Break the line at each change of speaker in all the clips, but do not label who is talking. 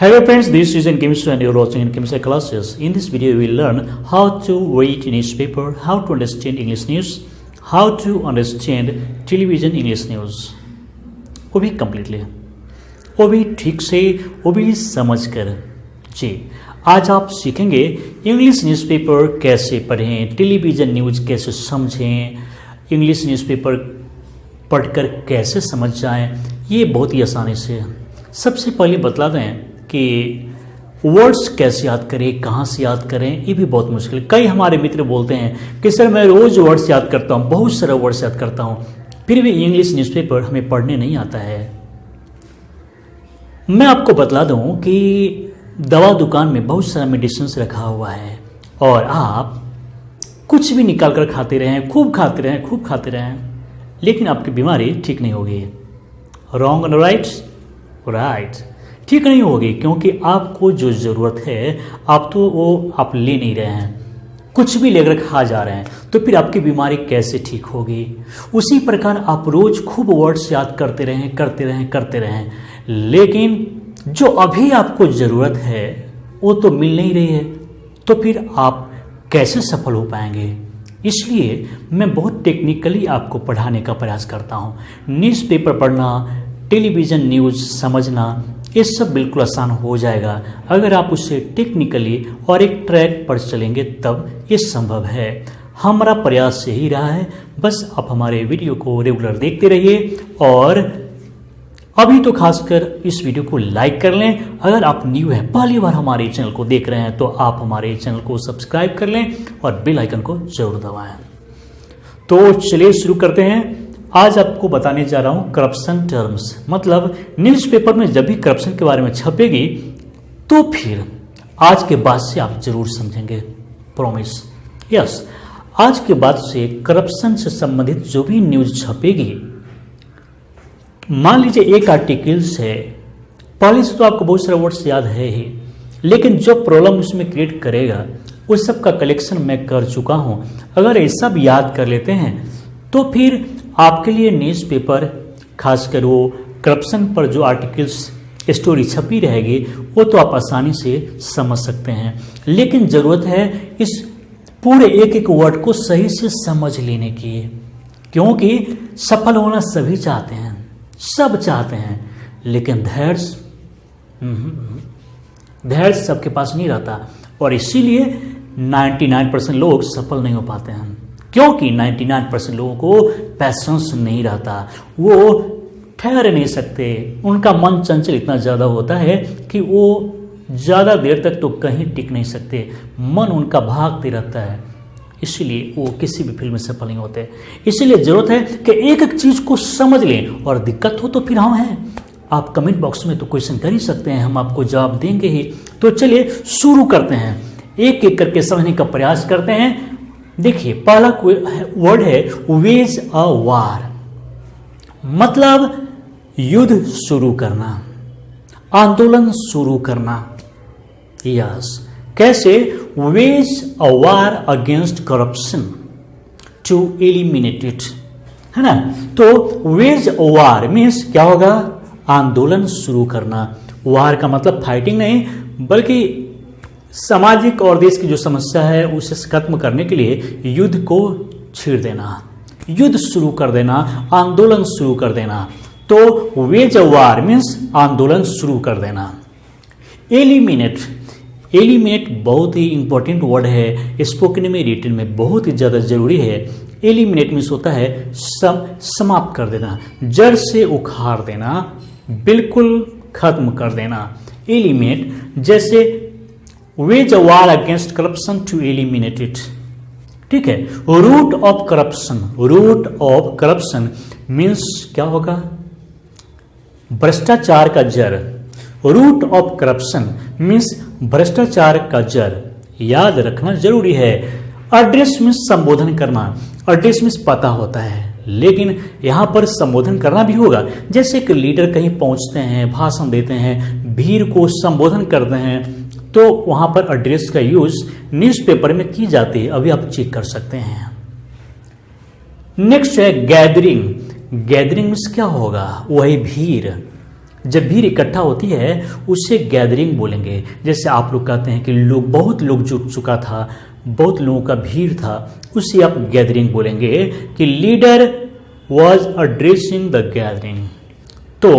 Hello friends, this is in chemistry and you're watching in chemistry classes. In this video, we will learn how to read newspaper, how to understand English news, how to understand television English news. वो भी completely, वो भी ठीक से, वो भी समझ कर। जी, आज आप सीखेंगे इंग्लिश न्यूज़पेपर कैसे पढ़ें, टेलीविज़न न्यूज़ कैसे समझें, इंग्लिश न्यूज़पेपर पढ़कर कैसे समझ जाएं। ये बहुत ही आसानी से। सबसे पहले बतला दें कि वर्ड्स कैसे याद करें, कहाँ से याद करें, ये भी बहुत मुश्किल। कई हमारे मित्र बोलते हैं कि सर मैं रोज़ वर्ड्स याद करता हूँ, बहुत सारे वर्ड्स याद करता हूँ, फिर भी इंग्लिश न्यूज़पेपर हमें पढ़ने नहीं आता है। मैं आपको बतला दूँ कि दवा दुकान में बहुत सारा मेडिसिन रखा हुआ है और आप कुछ भी निकाल कर खाते रहें, खूब खाते रहें, खूब खाते रहें, लेकिन आपकी बीमारी ठीक नहीं होगी। Wrong and right? राइट, ठीक नहीं होगी, क्योंकि आपको जो ज़रूरत है आप तो वो आप ले नहीं रहे हैं, कुछ भी लेकर खा जा रहे हैं, तो फिर आपकी बीमारी कैसे ठीक होगी। उसी प्रकार आप रोज़ खूब वर्ड्स याद करते रहें, करते रहें, करते रहें, लेकिन जो अभी आपको ज़रूरत है वो तो मिल नहीं रही है, तो फिर आप कैसे सफल हो पाएंगे। इसलिए मैं बहुत टेक्निकली आपको पढ़ाने का प्रयास करता हूँ। न्यूज़पेपर पढ़ना, टेलीविज़न न्यूज़ समझना, ये सब बिल्कुल आसान हो जाएगा अगर आप उसे टेक्निकली और एक ट्रैक पर चलेंगे, तब ये संभव है। हमारा प्रयास यही रहा है, बस आप हमारे वीडियो को रेगुलर देखते रहिए और अभी तो खासकर इस वीडियो को लाइक कर लें। अगर आप न्यू हैं, पहली बार हमारे चैनल को देख रहे हैं, तो आप हमारे चैनल को सब्सक्राइब कर लें और बेल आइकन को जरूर दबाएं। तो चलिए शुरू करते हैं। आज आपको बताने जा रहा हूँ करप्शन टर्म्स, मतलब न्यूज़पेपर में जब भी करप्शन के बारे में छपेगी तो फिर आज के बाद से आप जरूर समझेंगे, प्रॉमिस। यस, आज के बाद से करप्शन से संबंधित जो भी न्यूज़ छपेगी, मान लीजिए एक आर्टिकल्स है, पहले से तो आपको बहुत सारे वर्ड्स याद है ही, लेकिन जो प्रॉब्लम उसमें क्रिएट करेगा उस सब का कलेक्शन मैं कर चुका हूँ। अगर ये सब याद कर लेते हैं तो फिर आपके लिए न्यूज़पेपर, खासकर वो करप्शन पर जो आर्टिकल्स स्टोरी छपी रहेगी, वो तो आप आसानी से समझ सकते हैं, लेकिन ज़रूरत है इस पूरे एक एक वर्ड को सही से समझ लेने की, क्योंकि सफल होना सभी चाहते हैं, सब चाहते हैं, लेकिन धैर्य सबके पास नहीं रहता और इसीलिए 99% लोग सफल नहीं हो पाते हैं, क्योंकि 99% लोगों को पैशंस नहीं रहता, वो ठहर नहीं सकते, उनका मन चंचल इतना ज़्यादा होता है कि वो ज़्यादा देर तक तो कहीं टिक नहीं सकते, मन उनका भागते रहता है, इसीलिए वो किसी भी फील्ड में सफल नहीं होते। इसीलिए ज़रूरत है कि एक एक चीज़ को समझ लें, और दिक्कत हो तो फिर हम हैं, आप कमेंट बॉक्स में तो क्वेश्चन कर ही सकते हैं, हम आपको जवाब देंगे ही। तो चलिए शुरू करते हैं, एक एक करके समझने का प्रयास करते हैं। देखिए, पहला वर्ड है वेज अ वार, मतलब युद्ध शुरू करना, आंदोलन शुरू करना। यस, कैसे? Wage a war against corruption to eliminate it, है ना। तो वेज अ वार मीन्स क्या होगा? आंदोलन शुरू करना। वार का मतलब फाइटिंग नहीं, बल्कि सामाजिक और देश की जो समस्या है उसे खत्म करने के लिए युद्ध को छेड़ देना, युद्ध शुरू कर देना, आंदोलन शुरू कर देना। तो वेज अ वार मीन्स आंदोलन शुरू कर देना। एलिमिनेट, एलिमिनेट बहुत ही इंपॉर्टेंट वर्ड है, स्पोकन में, रिटन में बहुत ही ज़्यादा जरूरी है। एलिमिनेट मीन्स होता है समाप्त कर देना, जड़ से उखाड़ देना, बिल्कुल खत्म कर देना। एलिमिनेट, जैसे wage a war against corruption to eliminate it, ठीक है। Root of corruption, root of corruption means क्या होगा? भ्रष्टाचार का जड़। रूट ऑफ करप्शन मीन्स भ्रष्टाचार का जड़, याद रखना जरूरी है। एड्रेस मीन्स संबोधन करना, एड्रेस मीन्स पता होता है, लेकिन यहाँ पर संबोधन करना भी होगा। जैसे कि लीडर कहीं पहुंचते हैं, भाषण देते हैं, भीड़ को संबोधन करते हैं, तो वहां पर एड्रेस का यूज न्यूज़पेपर में की जाती है, अभी आप चेक कर सकते हैं। नेक्स्ट है गैदरिंग। गैदरिंग मीन्स क्या होगा? वही भीड़, जब भीड़ इकट्ठा होती है उसे गैदरिंग बोलेंगे। जैसे आप लोग कहते हैं कि बहुत लोग जुट चुका था, बहुत लोगों का भीड़ था, उसे आप गैदरिंग बोलेंगे कि leader was addressing the gathering. तो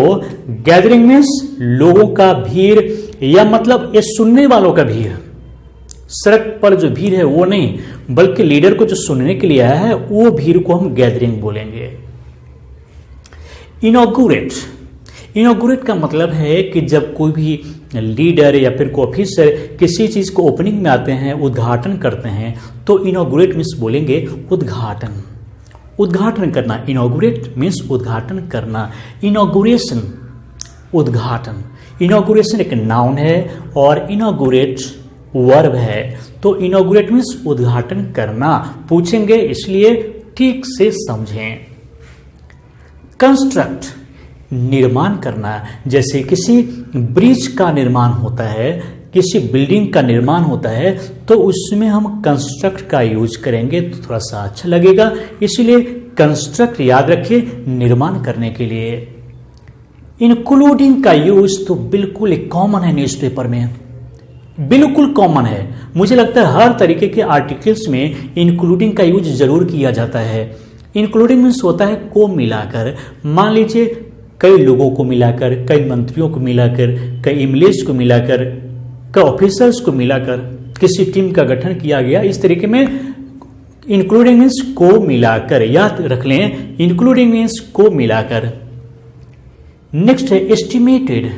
गैदरिंग मीन्स लोगों का भीड़, या मतलब ये सुनने वालों का भीड़। सड़क पर जो भीड़ है वो नहीं, बल्कि लीडर को जो सुनने के लिए आया है वो भीड़ को हम गैदरिंग बोलेंगे। इनॉग्रेट, इनॉग्रेट का मतलब है कि जब कोई भी लीडर या फिर कोई ऑफिसर किसी चीज को ओपनिंग में आते हैं, उद्घाटन करते हैं, तो इनॉग्रेट मीन्स बोलेंगे उद्घाटन, उद्घाटन करना। इनॉग्रेट मीन्स उद्घाटन करना। इनॉग्रेशन उद्घाटन। इनॉग्रेशन एक नाउन है और इनॉग्रेट वर्ब है। तो इनॉग्रेट मीन्स उद्घाटन करना। पूछेंगे इसलिए ठीक से समझें। कंस्ट्रक्ट निर्माण करना। जैसे किसी ब्रिज का निर्माण होता है, किसी बिल्डिंग का निर्माण होता है, तो उसमें हम कंस्ट्रक्ट का यूज करेंगे तो थोड़ा सा अच्छा लगेगा, इसलिए कंस्ट्रक्ट याद रखिए निर्माण करने के लिए। इंक्लूडिंग का यूज तो बिल्कुल कॉमन है, न्यूज़पेपर में बिल्कुल कॉमन है। मुझे लगता है हर तरीके के आर्टिकल्स में इंक्लूडिंग का यूज जरूर किया जाता है। इंक्लूडिंग मीन्स होता है को मिलाकर। मान लीजिए कई लोगों को मिलाकर, कई मंत्रियों को मिलाकर, कई एमएलएस को मिलाकर, कई ऑफिसर्स को मिलाकर किसी टीम का गठन किया गया। इस तरीके में इंक्लूडिंग मीन्स को मिलाकर, याद रख लें, इंक्लूडिंग मीन्स को मिलाकर। नेक्स्ट है एस्टिमेटेड।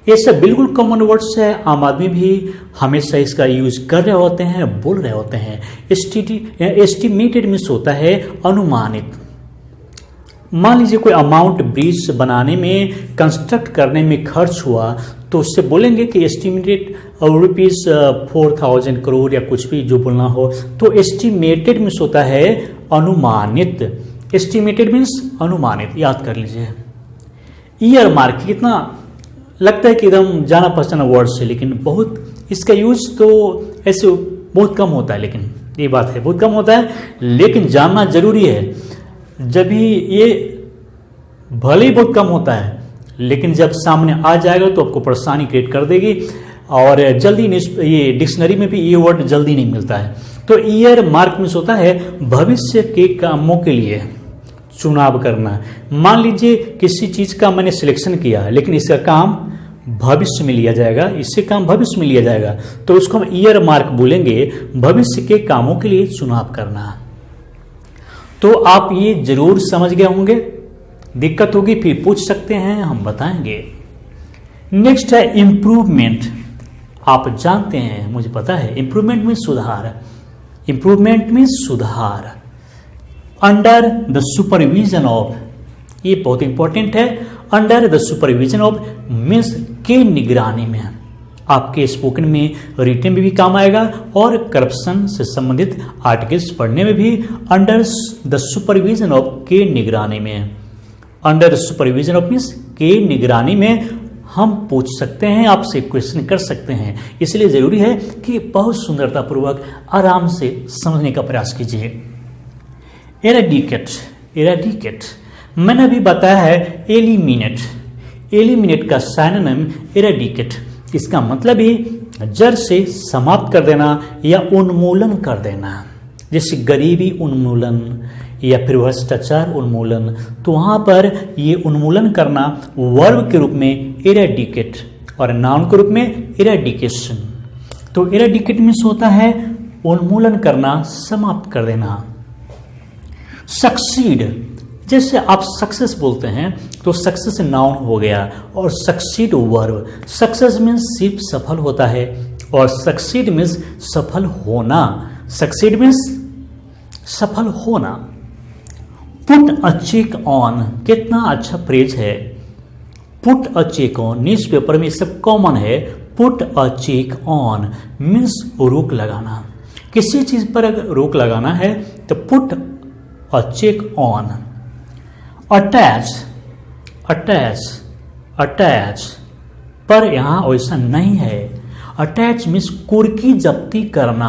ये सब बिल्कुल कॉमन वर्ड्स है, आम आदमी भी हमेशा इसका यूज कर रहे होते हैं, बोल रहे होते हैं। एस्टिमेटेड मीन्स होता है अनुमानित। मान लीजिए कोई अमाउंट ब्रिज बनाने में, कंस्ट्रक्ट करने में खर्च हुआ, तो उससे बोलेंगे कि एस्टिमेटेड रुपीज 4000 करोड़ या कुछ भी जो बोलना हो। तो एस्टिमेटेड मीन्स होता है अनुमानित। एस्टिमेटेड मीन्स अनुमानित, याद कर लीजिए। ईयर मार्क कितना लगता है कि एकदम जाना पहचाना वर्ड्स है, लेकिन बहुत इसका यूज तो ऐसे बहुत कम होता है, लेकिन ये बात है बहुत कम होता है, लेकिन जानना जरूरी है। जब भी ये भले ही बहुत कम होता है, लेकिन जब सामने आ जाएगा तो आपको परेशानी क्रिएट कर देगी, और जल्दी ये डिक्शनरी में भी ये वर्ड जल्दी नहीं मिलता है। तो ईयर मार्क मीन्स होता है भविष्य के कामों के लिए चुनाव करना। मान लीजिए किसी चीज का मैंने सिलेक्शन किया, लेकिन इसका काम भविष्य में लिया जाएगा, इससे काम भविष्य में लिया जाएगा, तो उसको हम ईयर मार्क बोलेंगे, भविष्य के कामों के लिए चुनाव करना। तो आप ये जरूर समझ गए होंगे। दिक्कत होगी फिर पूछ सकते हैं, हम बताएंगे। नेक्स्ट है इंप्रूवमेंट। आप जानते हैं, मुझे पता है, इंप्रूवमेंट में सुधार। इंप्रूवमेंट में सुधार अंडर द सुपरविजन ऑफ, ये बहुत इंपॉर्टेंट है। Under the supervision of means के निगरानी में। आपके स्पोकन में, रिटन में भी काम आएगा, और करप्शन से संबंधित आर्टिकल्स पढ़ने में भी अंडर द सुपरविजन ऑफ के निगरानी में। Under the supervision of means के निगरानी में हम पूछ सकते हैं, आपसे क्वेश्चन कर सकते हैं, इसलिए जरूरी है कि बहुत सुंदरता पूर्वक आराम से समझने का प्रयास कीजिए। एराडिकेट, एराडिकेट मैंने अभी बताया है एलिमिनेट। एलिमिनेट का साइनोनिम एराडिकेट। इसका मतलब ही जड़ से समाप्त कर देना या उन्मूलन कर देना। जैसे गरीबी उन्मूलन या फिर भ्रष्टाचार उन्मूलन, तो वहाँ पर ये उन्मूलन करना वर्ब के रूप में एराडिकेट और नाउन के रूप में एराडिकेशन। तो एराडिकेट मीन्स होता है उन्मूलन करना, समाप्त कर देना। सक्सीड, जैसे आप सक्सेस बोलते हैं तो सक्सेस नाउन हो गया और सक्सीड वर्ब। सक्सेस मीन्स सिर्फ सफल होता है और सक्सीड मीन्स सफल होना। सक्सीड मीन्स सफल होना। पुट अ चेक ऑन, कितना अच्छा फ्रेज है। Put a check on, newspaper में सब कॉमन है। Put a check on means रोक लगाना। किसी चीज पर अगर रोक लगाना है तो put a check on. Attach, attach, attach पर यहां वैसा नहीं है। अटैच मीन्स कुर्की जब्ती करना।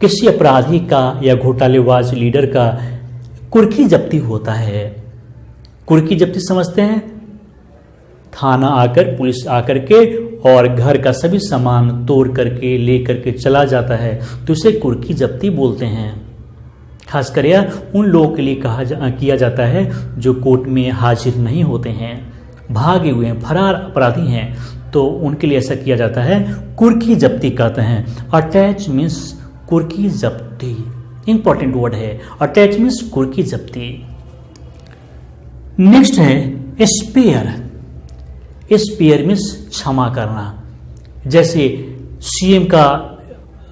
किसी अपराधी का या घोटालेबाज लीडर का कुर्की जब्ती होता है। कुर्की जब्ती समझते हैं? थाना आकर, पुलिस आकर के और घर का सभी सामान तोड़ करके ले करके चला जाता है तो उसे कुर्की जब्ती बोलते हैं। खासकर यह उन लोगों के लिए किया जाता है जो कोर्ट में हाजिर नहीं होते हैं, भागे हुए हैं, फरार अपराधी हैं, तो उनके लिए ऐसा किया जाता है, कुर्की जब्ती कहते हैं। अटैच मीन्स कुर्की जब्ती, इंपॉर्टेंट वर्ड है, अटैच मीन्स कुर्की जब्ती। नेक्स्ट है स्पेयर। स्पेयर मीन्स क्षमा करना। जैसे सीएम का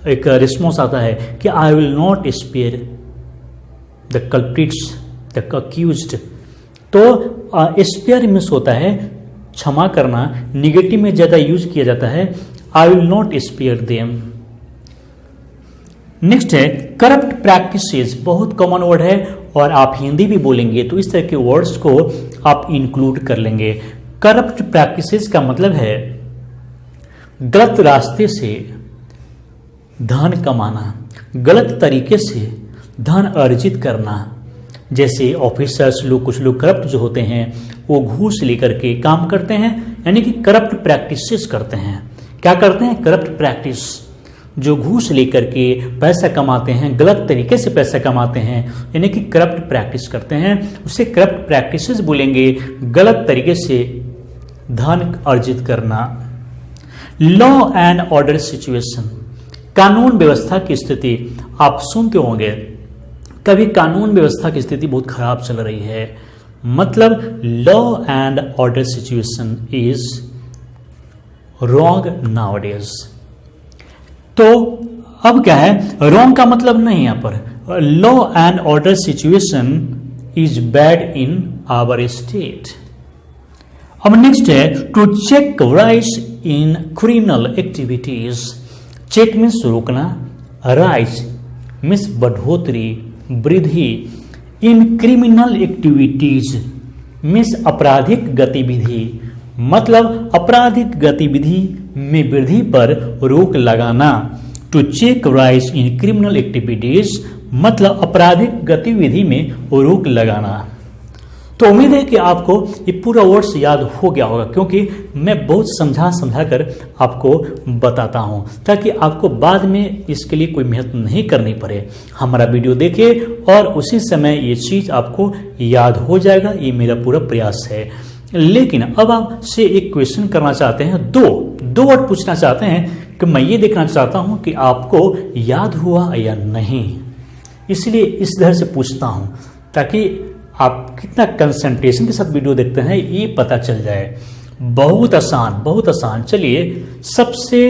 एक रिस्पॉन्स आता है कि I will not spare the culprits the accused. तो स्पेयर मीन्स होता है क्षमा करना। निगेटिव में ज्यादा यूज किया जाता है, I will not spare them. Next है करप्ट प्रैक्टिसेस। बहुत कॉमन वर्ड है और आप हिंदी भी बोलेंगे तो इस तरह के वर्ड्स को आप इंक्लूड कर लेंगे। करप्ट प्रैक्टिसेस का मतलब है गलत रास्ते से धन कमाना, गलत तरीके से धन अर्जित करना। जैसे ऑफिसर्स लोग, कुछ लोग करप्ट जो होते हैं वो घूस लेकर के काम करते हैं, यानी कि करप्ट प्रैक्टिसेस करते हैं। क्या करते हैं? करप्ट प्रैक्टिस, जो घूस लेकर के पैसा कमाते हैं, गलत तरीके से पैसा कमाते हैं, यानी कि करप्ट प्रैक्टिस करते हैं, उसे करप्ट प्रैक्टिसेस बोलेंगे, गलत तरीके से धन अर्जित करना। लॉ एंड ऑर्डर सिचुएशन, कानून व्यवस्था की स्थिति। आप सुनते होंगे कभी कानून व्यवस्था की स्थिति बहुत खराब चल रही है, मतलब law and order situation is wrong nowadays. तो अब क्या है, रॉन्ग का मतलब नहीं यहां पर, law and order situation is bad in our state. अब नेक्स्ट है to check rise in criminal activities. Check means रोकना, राइज मीन्स बढ़ोतरी, वृद्धि, इन क्रिमिनल एक्टिविटीज मीन्स आपराधिक गतिविधि, मतलब आपराधिक गतिविधि में वृद्धि पर रोक लगाना। To check rise in criminal activities मतलब आपराधिक गतिविधि में रोक लगाना। तो उम्मीद है कि आपको ये पूरा वर्ड्स याद हो गया होगा, क्योंकि मैं बहुत समझा कर आपको बताता हूं ताकि आपको बाद में इसके लिए कोई मेहनत नहीं करनी पड़े। हमारा वीडियो देखिए और उसी समय ये चीज आपको याद हो जाएगा, ये मेरा पूरा प्रयास है। लेकिन अब आपसे एक क्वेश्चन करना चाहते हैं, दो वर्ड पूछना चाहते हैं कि मैं ये देखना चाहता हूं कि आपको याद हुआ या नहीं, इसलिए इस तरह से पूछता हूं ताकि आप कितना कंसंट्रेशन के साथ वीडियो देखते हैं ये पता चल जाए। बहुत आसान। चलिए, सबसे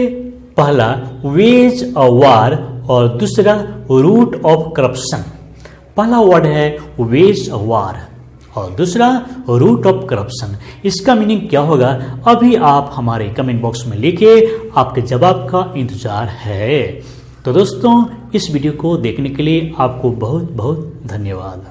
पहला वेज ऑफ वार और दूसरा रूट ऑफ करप्शन। पहला वर्ड है वेज ऑफ वार और दूसरा रूट ऑफ करप्शन। इसका मीनिंग क्या होगा अभी आप हमारे कमेंट बॉक्स में लिखिए, आपके जवाब का इंतजार है। तो दोस्तों, इस वीडियो को देखने के लिए आपको बहुत बहुत धन्यवाद।